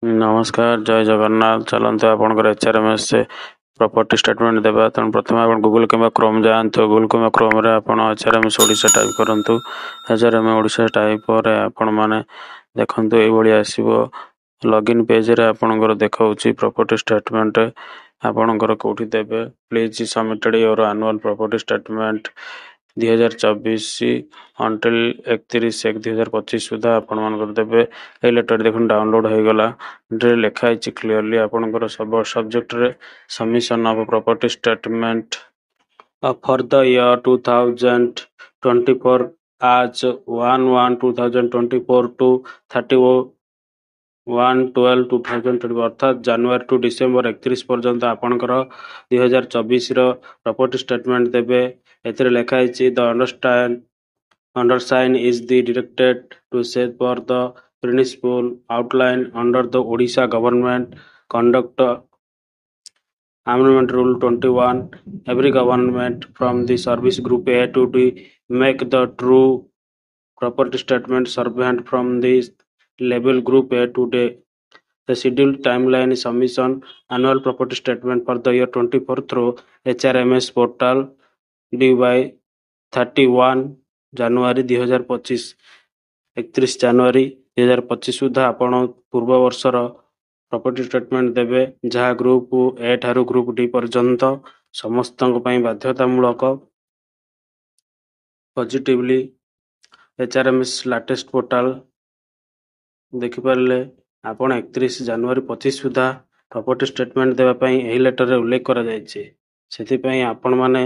नमस्कार जय जगन्नाथ चलते आपंकर HRMS से प्रॉपर्टी स्टेटमेंट देवा तेणु प्रथम आप गूगल कि क्रोम जातु गूगल कि क्रोम आप HRMS ओडिशा टाइप करूँ HRMS ओडिशा टाइप पर आपण मैंने देखु ये आसो लॉगिन पेज रे आपणकर देखा प्रॉपर्टी स्टेटमेंट आपणकर कौटी देवे please submitted your annual property statement 2024 until 31/1/2025 सुधा आपण मानकर देवे ए लेटर देखुन डाउनलोड हो गला लिखा क्लियरली आपणकर सब सब्जेक्ट रे submission of property statement for the year 2024 आज 1/1/2024 टू 31/12/2024 अर्थात जनवरी टू डिसेम्बर 31 पर्यंत आपणकर 2024 प्रॉपर्टी स्टेटमेंट देवे एथिरे लिखा the undersign is the directed to set for the principle outlined under the Odisha government conduct amendment rule 21 every government from the service group A to D make the true property statement servant from the level group A to D the scheduled timeline is submission annual property statement for the year 24 through HRMS portal due by 31 ଜାନୁଆରୀ 2025 31 ଜାନୁଆରୀ 2025 ସୁଦ୍ଧା ଆପଣ ପୂର୍ବ ବର୍ଷର property statement ଦେବେ ଯାହା group A ଠାରୁ group D ପର୍ଯ୍ୟନ୍ତ ସମସ୍ତଙ୍କ ପାଇଁ ବାଧ୍ୟତାମୂଳକ। ପଜିଟିଭଲି HRMS ଲାଟେଷ୍ଟ ପୋର୍ଟାଲ ଦେଖିପାରିଲେ ଆପଣ 31 ଜାନୁଆରୀ 25 ସୁଦ୍ଧା ପ୍ରପର୍ଟି ଷ୍ଟେଟମେଣ୍ଟ ଦେବା ପାଇଁ ଏହି ଲେଟରରେ ଉଲ୍ଲେଖ କରାଯାଇଛି। ସେଥିପାଇଁ ଆପଣମାନେ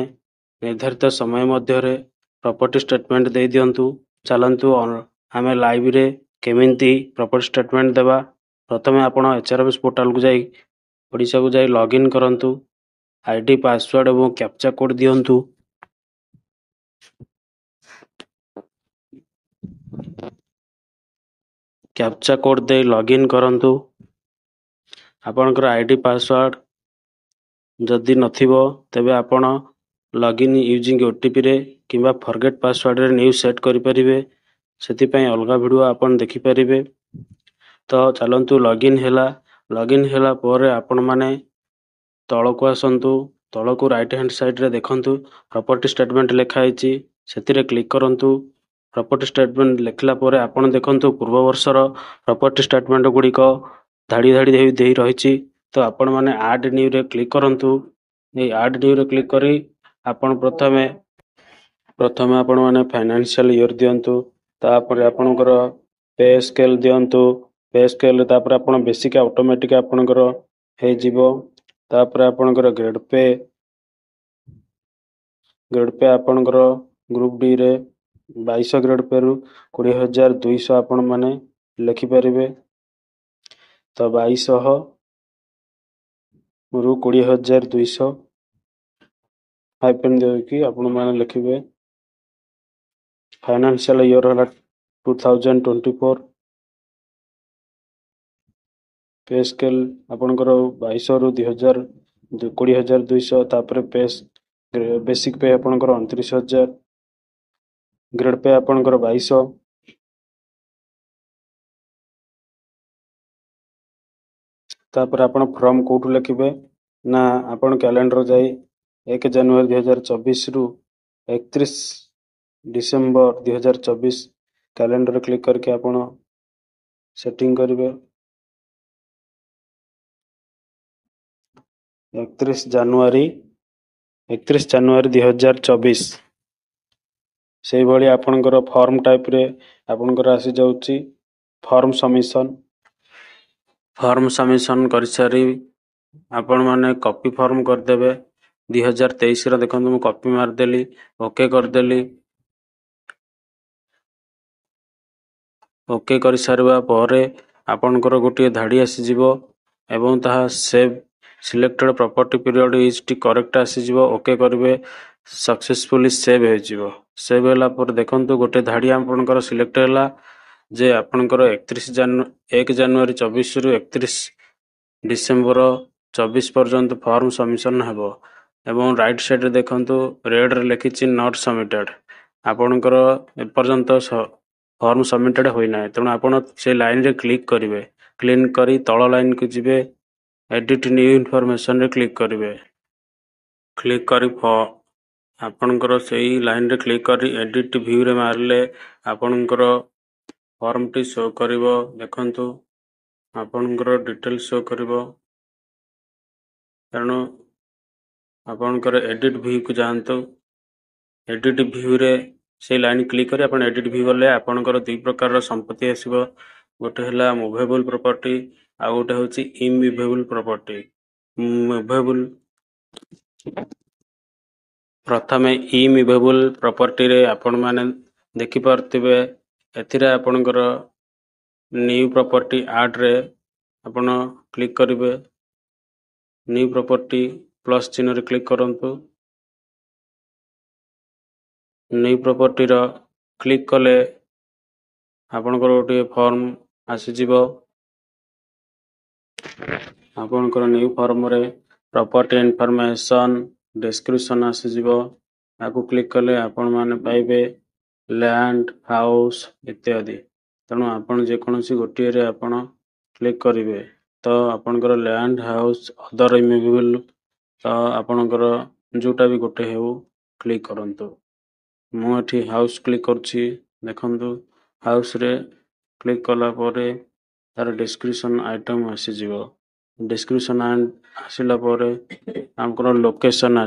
ନିର୍ଦ୍ଧାରିତ ସମୟ ମଧ୍ୟରେ प्रॉपर्टी स्टेटमेंट दे दियंतु। चलंतु आमे लाइव रे केमिंती प्रॉपर्टी स्टेटमेंट देवा। प्रथमे आपण HRMS पोर्टल को जाई ओडिशा को जाई लॉगिन करंतु आईडी पासवर्ड एवं कैप्चा कोड दियंतु। कैप्चा कोड दे लॉगिन करंतु आपनकर आईडी पासवर्ड जदि नथिबो तबे आपण लॉगिन यूजिंग ओटीपी रे किंबा फॉरगेट पासवर्ड रे न्यू सेट करि परिबे। सेति पई अलगा वीडियो आपण देखि परिबे। तो चलंतु लॉगिन हेला पर आपण माने तळको आसंतु तळको राइट हैंड साइड रे देखंतु प्रॉपर्टी स्टेटमेंट लिखा आइछि सेति रे क्लिक करंतु। प्रॉपर्टी स्टेटमेंट लिखला पर आपण देखंतु पूर्व वर्षर प्रॉपर्टी स्टेटमेंट गुडी को धाडी धाडी देई रहिछि। तो आपण माने ऐड न्यू रे क्लिक करंतु। ए ऐड न्यू रे क्लिक करी आपण प्रथमे आपण माने फाइनेंशियल ईयर दियंतु तापर आपणकर पे स्केल दियंतु। पे स्केल तापर आपण बेसिक ऑटोमेटिक आपणकर हे जीवो। तापर आपणकर ग्रेड पे आपणकर ग्रुप डी रे 22 ग्रेड पे रु 20200 आपण माने लिखि परिबे। तो 2200 रु 20200 हाइफेन दे कि आपण माने लिखिबे। फाइनेंशियल ईयर हला 2024 पे स्केल आपणकर 2200 रु 20200 तापर पे बेसिक पे आपणकर 29000 ग्रेड पे आपणकर 2200 तापर आपण फ्रॉम कोठु लिखिबे ना आपण कैलेंडर जाई 1 जनवरी 2024 रु 31 डिसेंबर 2024 कैलेंडर क्लिक करके आपण सेटिंग करिवे। 31 जनवरी 2024 से भली आपणकर फॉर्म टाइप रे आपणकर आसी जाउची फॉर्म सबमिशन कर सारी आपण माने कॉपी फॉर्म कर देबे। 2023 रा देखंतु मु कॉपी मार देली ओके कर देली। ओके कर सारबा परे आपणकर गोटे धाडी आसी जिवो एवं ताहा save selected property period is T correct आसी जिवो। ओके करबे सक्सेसफुली सेव हो जिवो। सेव होला पर देखंतु गोटे धाडी आपणकर सिलेक्ट होला जे आपणकर 1 जनवरी 24 रु 31 डिसेंबर 24 पर्यंत फॉर्म सबमिशन हेबो एवं राइट साइड रे देखंतु रेड रे लिखिछि नॉट सबमिटेड आपणकर ए पर्यंत फॉर्म सबमिटेड होई नै। तेणु आपण से लाइन रे क्लिक करिवे। କ୍ଲିକ୍ କରି ତଳ ଲାଇନ୍କୁ ଯିବେ, ଏଡିଟ୍ ନ୍ୟୁ ଇନଫର୍ମେସନରେ କ୍ଲିକ୍ କରିବେ। କ୍ଲିକ୍ କରି ଆପଣଙ୍କର ସେଇ ଲାଇନରେ କ୍ଲିକ୍ କରି ଏଡିଟ୍ ଭ୍ୟୁରେ ମାରିଲେ ଆପଣଙ୍କର ଫର୍ମଟି ଶୋ କରିବ। ଦେଖନ୍ତୁ ଆପଣଙ୍କର ଡିଟେଲ୍ସ ଶୋ କରିବ। ତେଣୁ ଆପଣଙ୍କର ଏଡିଟ୍ ଭ୍ୟୁକୁ ଯାଆନ୍ତୁ। ଏଡିଟ୍ ଭ୍ୟୁରେ ସେଇ ଲାଇନ୍ କ୍ଲିକ୍ କରି ଆପଣ ଏଡିଟ୍ ଭ୍ୟୁ ଗଲେ ଆପଣଙ୍କର ଦୁଇ ପ୍ରକାରର ସମ୍ପତ୍ତି ଆସିବ। ଗୋଟେ ହେଲା ମୁଭେବୁଲ୍ ପ୍ରପର୍ଟି, ଆଉ ଗୋଟେ ହେଉଛି ଇମୁଭେବୁଲ୍ ପ୍ରପର୍ଟି। ମୁଭେବୁଲ୍ ପ୍ରଥମେ ଇମୁଭେବୁଲ୍ ପ୍ରପର୍ଟିରେ ଆପଣମାନେ ଦେଖିପାରୁଥିବେ, ଏଥିରେ ଆପଣଙ୍କର ନ୍ୟୁ ପ୍ରପର୍ଟି ଆଡ୍ରେ ଆପଣ କ୍ଲିକ୍ କରିବେ। ନ୍ୟୁ ପ୍ରପର୍ଟି ପ୍ଲସ୍ ଚିହ୍ନରେ କ୍ଲିକ୍ କରନ୍ତୁ। ନ୍ୟୁ ପ୍ରପର୍ଟିର କ୍ଲିକ୍ କଲେ ଆପଣଙ୍କର ଗୋଟିଏ ଫର୍ମ ଆସିଯିବ। ଆପଣଙ୍କର ନ୍ୟୁ ଫର୍ମରେ ପ୍ରପର୍ଟି ଇନଫର୍ମେସନ୍ ଡେସ୍କ୍ରିପସନ୍ ଆସିଯିବ। ତାକୁ କ୍ଲିକ୍ କଲେ ଆପଣମାନେ ପାଇବେ ଲ୍ୟାଣ୍ଡ, ହାଉସ୍ ଇତ୍ୟାଦି। ତେଣୁ ଆପଣ ଯେକୌଣସି ଗୋଟିଏରେ ଆପଣ କ୍ଲିକ୍ କରିବେ ତ ଆପଣଙ୍କର ଲ୍ୟାଣ୍ଡ, ହାଉସ୍, ଅଦର ଇମୁଭେବୁଲ୍, ତ ଆପଣଙ୍କର ଯେଉଁଟା ବି ଗୋଟେ ହେଉ କ୍ଲିକ୍ କରନ୍ତୁ। ମୁଁ ଏଠି ହାଉସ୍ କ୍ଲିକ୍ କରୁଛି। ଦେଖନ୍ତୁ ହାଉସ୍ରେ କ୍ଲିକ୍ କଲା ପରେ ତାର ଡେସ୍କ୍ରିପସନ୍ ଆଇଟମ୍ ଆସିଯିବ। ଡେସ୍କ୍ରିପସନ୍ ଆସିଲା ପରେ ଆମର ଲୋକେସନ୍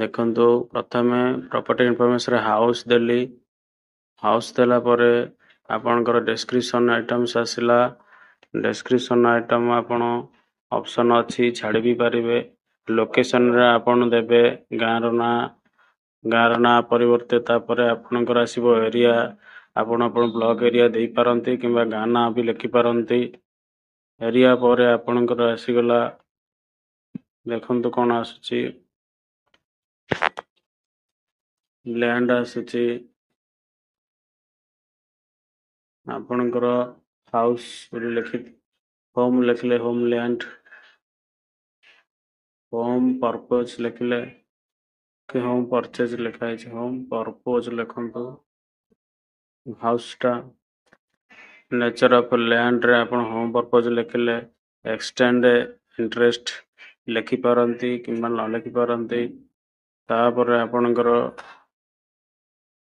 ଦେଖନ୍ତୁ ପ୍ରଥମେ ପ୍ରପର୍ଟି ଇନଫର୍ମେସନ୍ରେ ହାଉସ୍ ଦେଲି। ହାଉସ୍ ଦେଲା ପରେ ଆପଣଙ୍କର ଡେସ୍କ୍ରିପସନ୍ ଆଇଟମ୍ସ ଆସିଲା। ଡେସ୍କ୍ରିପସନ୍ ଆଇଟମ୍ ଆପଣ ଅପସନ୍ ଅଛି, ଛାଡ଼ି ବି ପାରିବେ। ଲୋକେସନ୍ରେ ଆପଣ ଦେବେ ଗାଁର ନାଁ ପରିବର୍ତ୍ତେ ତାପରେ ଆପଣଙ୍କର ଆସିବ ଏରିଆ। ଆପଣ ବ୍ଲକ୍ ଏରିଆ ଦେଇପାରନ୍ତି କିମ୍ବା ଗାଁ ନାଁ ବି ଲେଖିପାରନ୍ତି। ଏରିଆ ପରେ ଆପଣଙ୍କର ଆସିଗଲା, ଦେଖନ୍ତୁ କ'ଣ ଆସୁଛି, ଲ୍ୟାଣ୍ଡ ଆସୁଛି। ଆପଣଙ୍କର ହାଉସ୍ ହୋମ୍ ଲେଖିଲେ ହୋମ୍ ଲ୍ୟାଣ୍ଡ, ହୋମ୍ ପର୍ପୋଜ ଲେଖିଲେ କି ହୋମ୍ ପରଚେଜ ଲେଖା ହେଇଛି, ହୋମ୍ ପର୍ପୋଜ ଲେଖନ୍ତୁ ହାଉସ୍ଟା। ନେଚର ଅଫ୍ ଲ୍ୟାଣ୍ଡରେ ଆପଣ ହୋମ୍ ପର୍ପୋଜ ଲେଖିଲେ ଏକ୍ସଟେଣ୍ଡ ଇଣ୍ଟରେଷ୍ଟ ଲେଖିପାରନ୍ତି କିମ୍ବା ନ ଲେଖିପାରନ୍ତି। ତାପରେ ଆପଣଙ୍କର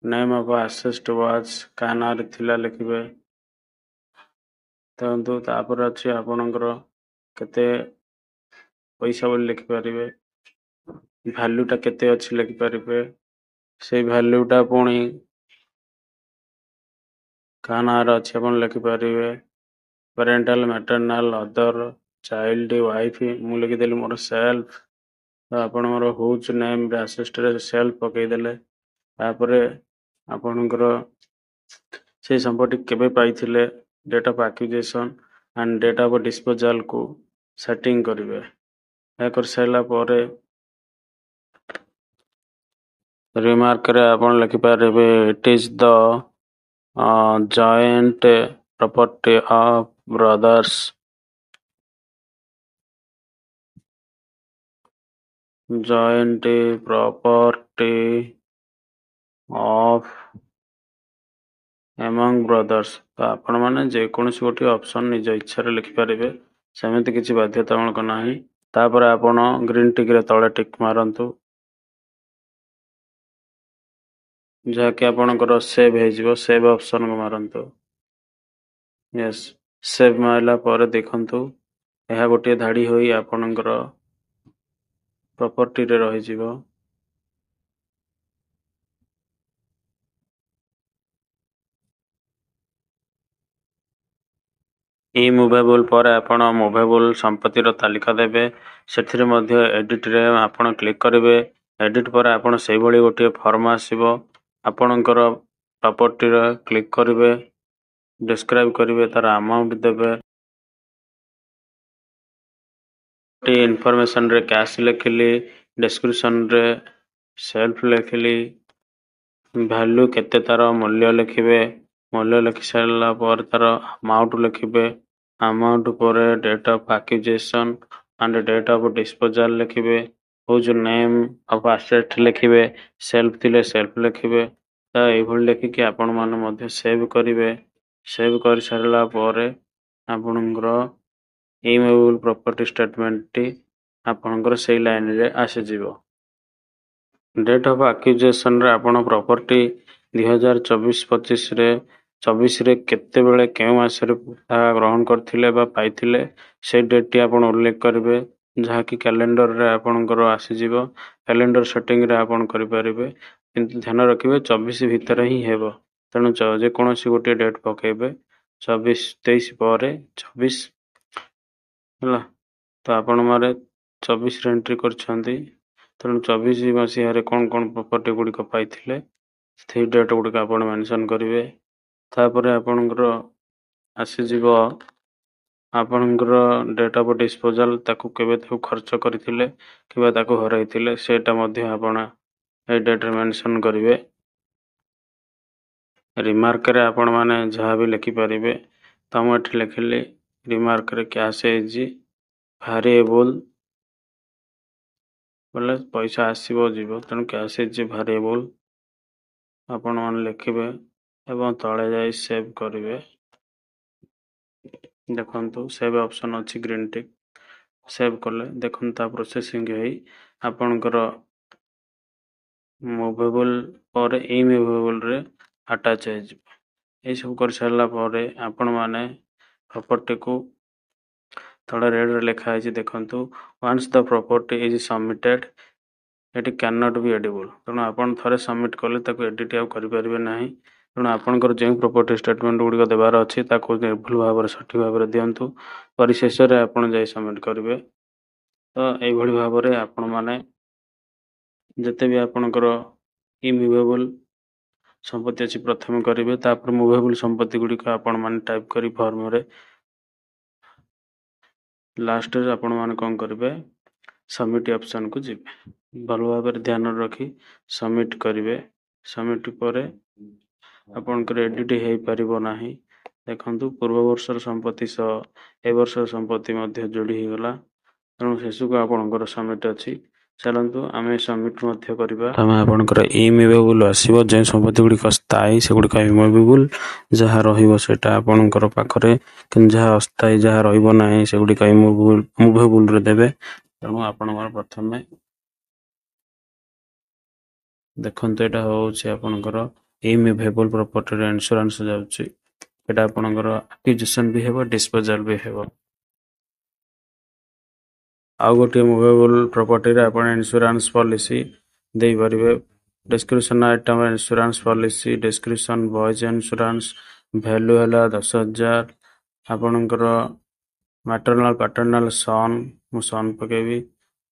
ନେମ୍ ଅଫ୍ ଆସେଷ୍ଟ ୱାଚ୍ କାହା ନାଁରେ ଥିଲା ଲେଖିବେ। ଦେଖନ୍ତୁ ତାପରେ ଅଛି ଆପଣଙ୍କର କେତେ ପଇସା ବୋଲି ଲେଖିପାରିବେ। ଭ୍ୟାଲ୍ୟୁଟା କେତେ ଅଛି ଲେଖିପାରିବେ। ସେଇ ଭ୍ୟାଲ୍ୟୁଟା ପୁଣି କାହା ନାଁରେ ଅଛି ଆପଣ ଲେଖିପାରିବେ। ପ୍ୟାରେଣ୍ଟାଲ୍, ମ୍ୟାଟର୍ନାଲ୍, ଅଦର, ଚାଇଲ୍ଡ, ୱାଇଫ୍, ମୁଁ ଲେଖିଦେଲି ମୋର ସେଲ୍ଫ। ତ ଆପଣଙ୍କର ହୁଜ୍ ନେମ୍ରେ ଆସେଷ୍ଟରେ ସେଲ୍ଫ ପକାଇଦେଲେ। ତାପରେ ଆପଣଙ୍କର ସେଇ ସମ୍ପତ୍ତି କେବେ ପାଇଥିଲେ, date of acquisition and date of ଡିସ୍ପୋଜାଲକୁ ସେଟିଂ କରିବେ। ଏହା କରିସାରିଲା ପରେ ରିମାର୍କରେ ଆପଣ ଲେଖିପାରିବେ it is the joint property of brothers. Joint property of among brothers. ତ ଆପଣମାନେ ଯେକୌଣସି ଗୋଟିଏ ଅପସନ୍ ନିଜ ଇଚ୍ଛାରେ ଲେଖିପାରିବେ, ସେମିତି କିଛି ବାଧ୍ୟତାମୂଳକ ନାହିଁ। ତାପରେ ଆପଣ ଗ୍ରୀନ୍ ଟିକରେ ତଳେ ଟିକ୍ ମାରନ୍ତୁ, ଯାହାକି ଆପଣଙ୍କର ସେଭ୍ ହେଇଯିବ। ସେଭ୍ ଅପସନ୍କୁ ମାରନ୍ତୁ। ୟେସ୍, ସେଭ୍ ମାରିଲା ପରେ ଦେଖନ୍ତୁ ଏହା ଗୋଟିଏ ଧାଡ଼ି ହୋଇ ଆପଣଙ୍କର ପ୍ରପର୍ଟିରେ ରହିଯିବ। ଇମୁଭେବୁଲ୍ ପରେ ଆପଣ ମୁଭେବୁଲ୍ ସମ୍ପତ୍ତିର ତାଲିକା ଦେବେ। ସେଥିରେ ମଧ୍ୟ ଏଡିଟ୍ରେ ଆପଣ କ୍ଲିକ୍ କରିବେ। ଏଡିଟ୍ ପରେ ଆପଣ ସେଇଭଳି ଗୋଟିଏ ଫର୍ମ ଆସିବ। ଆପଣଙ୍କର ପ୍ରପର୍ଟିର କ୍ଲିକ୍ କରିବେ, ଡେସ୍କ୍ରାଇବ୍ କରିବେ, ତାର ଆମାଉଣ୍ଟ ଦେବେ। ଇନଫର୍ମେସନ୍ରେ କ୍ୟାଶ୍ ଲେଖିଲି, ଡେସ୍କ୍ରିପସନ୍ରେ ସେଲ୍ଫ ଲେଖିଲି, ଭ୍ୟାଲ୍ୟୁ କେତେ ତାର ମୂଲ୍ୟ ଲେଖିବେ। ମୂଲ୍ୟ ଲେଖି ସାରିଲା ପରେ ତାର ଆମାଉଣ୍ଟ ଲେଖିବେ। ଆମାଉଣ୍ଟ ପରେ date of acquisition and date of disposal ଲେଖିବେ। ହୁଜ୍ ନେମ୍ ଅଫ୍ ଆସେଟ୍ ଲେଖିବେ। ସେଲ୍ଫ ଥିଲେ ସେଲ୍ଫ ଲେଖିବେ। ତ ଏଇଭଳି ଲେଖିକି ଆପଣମାନେ ମଧ୍ୟ ସେଭ୍ କରିବେ। ସେଭ୍ କରିସାରିଲା ପରେ ଆପଣଙ୍କର ଇମୁଭେବୁଲ୍ ପ୍ରପର୍ଟି ଷ୍ଟେଟମେଣ୍ଟଟି ଆପଣଙ୍କର ସେଇ ଲାଇନରେ ଆସିଯିବ। ଡେଟ୍ ଅଫ୍ ଆକ୍ୟୁଜିସନରେ ଆପଣ ପ୍ରପର୍ଟି 2024-25ରେ କେତେବେଳେ କେଉଁ ମାସରେ ତାହା ଗ୍ରହଣ କରିଥିଲେ ବା ପାଇଥିଲେ ସେଇ ଡେଟ୍ଟି ଆପଣ ଉଲ୍ଲେଖ କରିବେ, ଯାହାକି କ୍ୟାଲେଣ୍ଡରରେ ଆପଣଙ୍କର ଆସିଯିବ। କ୍ୟାଲେଣ୍ଡର ସେଟିଂରେ ଆପଣ କରିପାରିବେ, କିନ୍ତୁ ଧ୍ୟାନ ରଖିବେ 24 ଭିତରେ ହିଁ ହେବ। ତେଣୁ ଯେକୌଣସି ଗୋଟିଏ ଡେଟ୍ ପକାଇବେ, 23 ପରେ 24 ହେଲା। ତ ଆପଣ ମାନେ 24ରେ ଏଣ୍ଟ୍ରି କରିଛନ୍ତି, ତେଣୁ 24 ମସିହାରେ କ'ଣ ପ୍ରପର୍ଟି ଗୁଡ଼ିକ ପାଇଥିଲେ ସେଇ ଡେଟ୍ ଗୁଡ଼ିକ ଆପଣ ମେନସନ୍ କରିବେ। ତାପରେ ଆପଣଙ୍କର ଆସିଯିବ ଆପଣଙ୍କର ଡେଟ୍ ଅଫ୍ ଡିସ୍ପୋଜାଲ୍, ତାକୁ କେବେ ତାକୁ ଖର୍ଚ୍ଚ କରିଥିଲେ କିମ୍ବା ତାକୁ ହରାଇଥିଲେ ସେଇଟା ମଧ୍ୟ ଆପଣ ଏଇ ଡେଟ୍ରେ ମେନସନ୍ କରିବେ। ରିମାର୍କରେ ଆପଣମାନେ ଯାହା ବି ଲେଖିପାରିବେ, ତ ମୁଁ ଏଠି ଲେଖିଲି ରିମାର୍କରେ କ୍ୟାଶ୍ ହେଇଛି ଭାରିଏବୁଲ୍ ବୋଲେ ପଇସା ଆସିବ ଯିବ, ତେଣୁ କ୍ୟାଶ୍ ହେଇଛି ଭାରିଏବୁଲ୍ ଆପଣମାନେ ଲେଖିବେ ଏବଂ ତଳେ ଯାଇ ସେଭ୍ କରିବେ। ଦେଖନ୍ତୁ ସେଭ୍ ଅପସନ୍ ଅଛି ଗ୍ରୀନ୍ ଟିକ୍, ସେଭ୍ କଲେ ଦେଖନ୍ତୁ ତା ପ୍ରୋସେସିଂ ହେଇ ଆପଣଙ୍କର ମୁଭେବୁଲ୍ ପରେ ଇମୁଭେବୁଲ୍ରେ ଆଟାଚ୍ ହେଇଯିବ। ଏଇସବୁ କରିସାରିଲା ପରେ ଆପଣମାନେ ପ୍ରପର୍ଟିକୁ ତଳେ ରେଡ଼୍ରେ ଲେଖା ହେଇଛି ଦେଖନ୍ତୁ, once the property is submitted ଏଠି କ୍ୟାନ୍ ନଟ୍ ବି ଏଡ଼ିବୁଲ୍। ତେଣୁ ଆପଣ ଥରେ ସବମିଟ୍ କଲେ ତାକୁ ଏଡ଼ିଟ୍ ଆଉ କରିପାରିବେ ନାହିଁ। ତେଣୁ ଆପଣଙ୍କର ଯେଉଁ ପ୍ରପର୍ଟି ଷ୍ଟେଟମେଣ୍ଟ ଗୁଡ଼ିକ ଦେବାର ଅଛି ତାକୁ ନିର୍ଭୁଲ ଭାବରେ ସଠିକ୍ ଭାବରେ ଦିଅନ୍ତୁ। ପରିଶେଷରେ ଆପଣ ଯାଇ ସବମିଟ୍ କରିବେ। ତ ଏଇଭଳି ଭାବରେ ଆପଣମାନେ ଯେତେ ବି ଆପଣଙ୍କର ଇମୁଭେବୁଲ୍ ସମ୍ପତ୍ତି ଅଛି ପ୍ରଥମେ କରିବେ, ତାପରେ ମୁଭେବୁଲ୍ ସମ୍ପତ୍ତି ଗୁଡ଼ିକ ଆପଣମାନେ ଟାଇପ୍ କରି ଫର୍ମରେ ଲାଷ୍ଟରେ ଆପଣମାନେ କ'ଣ କରିବେ, ସବମିଟ୍ ଅପସନ୍କୁ ଯିବେ। ଭଲ ଭାବରେ ଧ୍ୟାନ ରଖି ସବମିଟ୍ କରିବେ। ସବମିଟ୍ ପରେ ଆପଣଙ୍କର ଏଡ଼ିଟ୍ ହେଇପାରିବ ନାହିଁ। ଦେଖନ୍ତୁ ପୂର୍ବ ବର୍ଷର ସମ୍ପତ୍ତି ସହ ଏ ବର୍ଷର ସମ୍ପତ୍ତି ମଧ୍ୟ ଯୋଡ଼ି ହେଇଗଲା। ତେଣୁ ଶେଷକୁ ଆପଣଙ୍କର ସବମିଟ୍ ଅଛି। ଚାଲନ୍ତୁ ଆମେ ସବମିଟ୍ ମଧ୍ୟ କରିବା। ତମେ ଆପଣଙ୍କର ଇମୁଭେବୁଲ୍ ଆସିବ, ଯେଉଁ ସମ୍ପତ୍ତି ଗୁଡ଼ିକ ସ୍ଥାୟୀ ସେଗୁଡ଼ିକ ଇମୁଭେବୁଲ୍, ଯାହା ରହିବ ସେଇଟା ଆପଣଙ୍କର ପାଖରେ, କିନ୍ତୁ ଯାହା ଅସ୍ଥାୟୀ ଯାହା ରହିବ ନାହିଁ ସେଗୁଡ଼ିକ ମୁଭେବୁଲ୍ରେ ଦେବେ। ତେଣୁ ଆପଣଙ୍କର ପ୍ରଥମେ ଦେଖନ୍ତୁ ଏଇଟା ହେଉଛି ଆପଣଙ୍କର ଇମୁଭେବୁଲ୍ ପ୍ରପର୍ଟିର ଇନ୍ସୁରାନ୍ସ ଯାଉଛି। ଏଇଟା ଆପଣଙ୍କର ଆକ୍ୟୁଜିସନ୍ ବି ହେବ, ଡିସ୍ପୋଜାଲ୍ ବି ହେବ। ଆଉ ଗୋଟିଏ ମୁଭେବୁଲ୍ ପ୍ରପର୍ଟିରେ ଆପଣ ଇନ୍ସୁରାନ୍ସ ପଲିସି ଦେଇପାରିବେ। Description item insurance policy description voice insurance value ହେଲା 10,000। ଆପଣଙ୍କର ମ୍ୟାଟର୍ନାଲ୍ ପାଟର୍ନାଲ୍ ସନ୍, ମୁଁ ସନ୍ ପକେଇବି,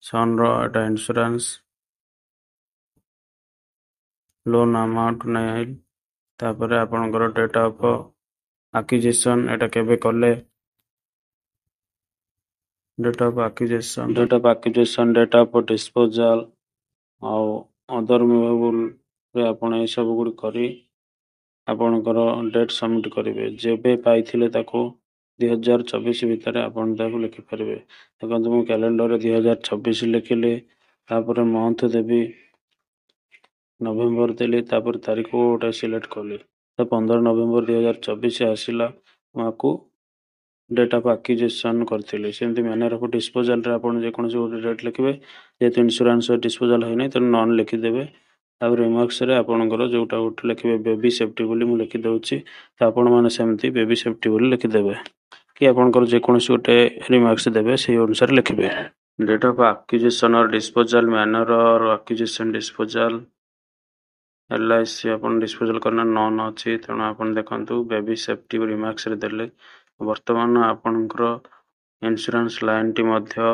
ସନ୍ର ଏଇଟା ଇନ୍ସୁରାନ୍ସ ଲୋନ୍ ଆମାଉଣ୍ଟ ନାଇଲ୍। ତାପରେ ଆପଣଙ୍କର ଡେଟ୍ ଅଫ୍ ଆକ୍ୟୁଜିସନ୍ ଏଇଟା କେବେ କଲେ, date of acquisition, date of disposal ଆଉ ଅଦର୍ ମୁଭେବୁଲ୍ରେ ଆପଣ ଏସବୁ ଗୁଡ଼ିକ କରି ଆପଣଙ୍କର ଡେଟ୍ ସବମିଟ୍ କରିବେ। ଯେବେ ପାଇଥିଲେ ତାକୁ 2024 ଭିତରେ ଆପଣ ତାକୁ ଲେଖିପାରିବେ। ଦେଖନ୍ତୁ ମୁଁ କ୍ୟାଲେଣ୍ଡରରେ 2024 ଲେଖିଲି, ତାପରେ ମନ୍ଥ ଦେବି ନଭେମ୍ବର ଦେଲି, ତାପରେ ତାରିଖ ଗୋଟେ ସିଲେକ୍ଟ କଲି, ତ 15 ନଭେମ୍ବର 2024 ଆସିଲା। ମୁଁ ଆକୁ ଡେଟ୍ ଅଫ୍ ଆକ୍ୟୁଜିସନ୍ କରିଥିଲି। ସେମିତି ମ୍ୟାନର୍ ଅଫ୍ ଡିସ୍ପୋଜାଲ୍ରେ ଆପଣ ଯେକୌଣସି ଗୋଟେ ଡେଟ୍ ଲେଖିବେ, ଯେହେତୁ ଇନ୍ସୁରାନ୍ସ ଡିସ୍ପୋଜାଲ୍ ହୋଇନାହିଁ ତେଣୁ ନନ୍ ଲେଖିଦେବେ। ତାପରେ ରିମାର୍କସରେ ଆପଣଙ୍କର ଯେଉଁଟା ଗୋଟେ ଲେଖିବେ ବେବି ସେଫ୍ଟି ବୋଲି ମୁଁ ଲେଖିଦେଉଛି, ତ ଆପଣମାନେ ସେମିତି ବେବି ସେଫ୍ଟି ବୋଲି ଲେଖିଦେବେ, କି ଆପଣଙ୍କର ଯେକୌଣସି ଗୋଟେ ରିମାର୍କସ ଦେବେ ସେଇ ଅନୁସାରେ ଲେଖିବେ। Date of acquisition or disposal, manner or acquisition disposal, LIC ଆପଣ ଡିସ୍ପୋଜାଲ୍ କରିନା ନନ୍ ଅଛି, ତେଣୁ ଆପଣ ଦେଖନ୍ତୁ ବେବି ସେଫ୍ଟି ରିମାର୍କସରେ ଦେଲେ। ବର୍ତ୍ତମାନ ଆପଣଙ୍କର ଇନ୍ସୁରାନ୍ସ ଲାଇନ୍ଟି ମଧ୍ୟ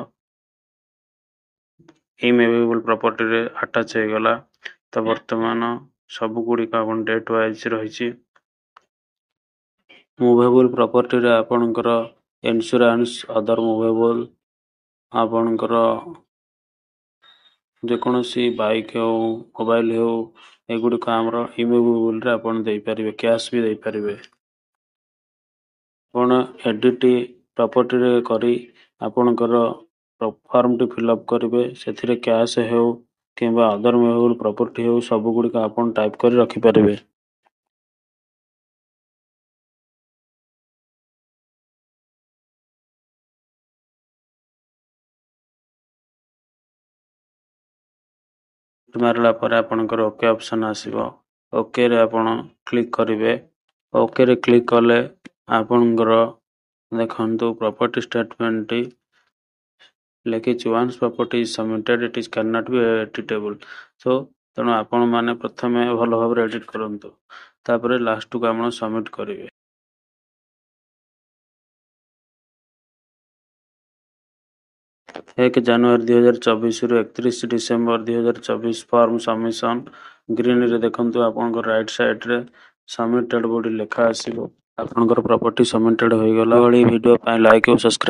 ଇମୁଭେବୁଲ୍ ପ୍ରପର୍ଟିରେ ଆଟାଚ୍ ହେଇଗଲା। ତ ବର୍ତ୍ତମାନ ସବୁ ଗୁଡ଼ିକ ଆପଣ ଡେଟ୍ ୱାଇଜ୍ ରହିଛି। ମୁଭେବୁଲ୍ ପ୍ରପର୍ଟିରେ ଆପଣଙ୍କର ଇନ୍ସୁରାନ୍ସ, ଅଦର୍ ମୁଭେବୁଲ୍, ଆପଣଙ୍କର ଯେକୌଣସି ବାଇକ୍ ହେଉ, ମୋବାଇଲ୍ ହେଉ, ଏଗୁଡ଼ିକ ଆମର ଇମୁଭେବୁଲ୍ରେ ଆପଣ ଦେଇପାରିବେ, କ୍ୟାଶ୍ ବି ଦେଇପାରିବେ। ଆପଣ ଏଡ଼ିଟ୍ ପ୍ରପର୍ଟିରେ କରି ଆପଣଙ୍କର ଫର୍ମଟି ଫିଲ୍ଅପ୍ କରିବେ। ସେଥିରେ କ୍ୟାଶ୍ ହେଉ କିମ୍ବା ଅଦର୍ ମୁଭେବୁଲ୍ ପ୍ରପର୍ଟି ହେଉ ସବୁ ଗୁଡ଼ିକ ଆପଣ ଟାଇପ୍ କରି ରଖିପାରିବେ। ମାରିଲା ପରେ ଆପଣଙ୍କର ଓକେ ଅପସନ୍ ଆସିବ। ଓକେ ରେ ଆପଣ କ୍ଲିକ୍ କରିବେ। ଓକେ ରେ କ୍ଲିକ୍ କଲେ ଆପଣଙ୍କର ଦେଖନ୍ତୁ ପ୍ରପର୍ଟି ଷ୍ଟେଟମେଣ୍ଟଟି ଲେଖିଛି once property is submitted it is can not be editable. ତେଣୁ ଆପଣମାନେ ପ୍ରଥମେ ଭଲ ଭାବରେ ଏଡ଼ିଟ୍ କରନ୍ତୁ, ତାପରେ ଲାଷ୍ଟକୁ ଆପଣ ସବମିଟ୍ କରିବେ। 1 ଜାନୁଆରୀ 2024 ରୁ 31 ଡିସେମ୍ବର 2024 ଫର୍ମ ସବମିଶନ। ଗ୍ରୀନରେ ଦେଖନ୍ତୁ ଆପଣଙ୍କ ରାଇଟ୍ ସାଇଡ୍ରେ ସବମିଟେଡ୍ ବୋଲି ଲେଖା ଆସିବ। ଆପଣଙ୍କର ପ୍ରପର୍ଟି ସବମିଟେଡ୍ ହୋଇଗଲା। ଏଭଳି ଭିଡ଼ିଓ ପାଇଁ ଲାଇକ୍ ଓ ସବସ୍କ୍ରାଇବ୍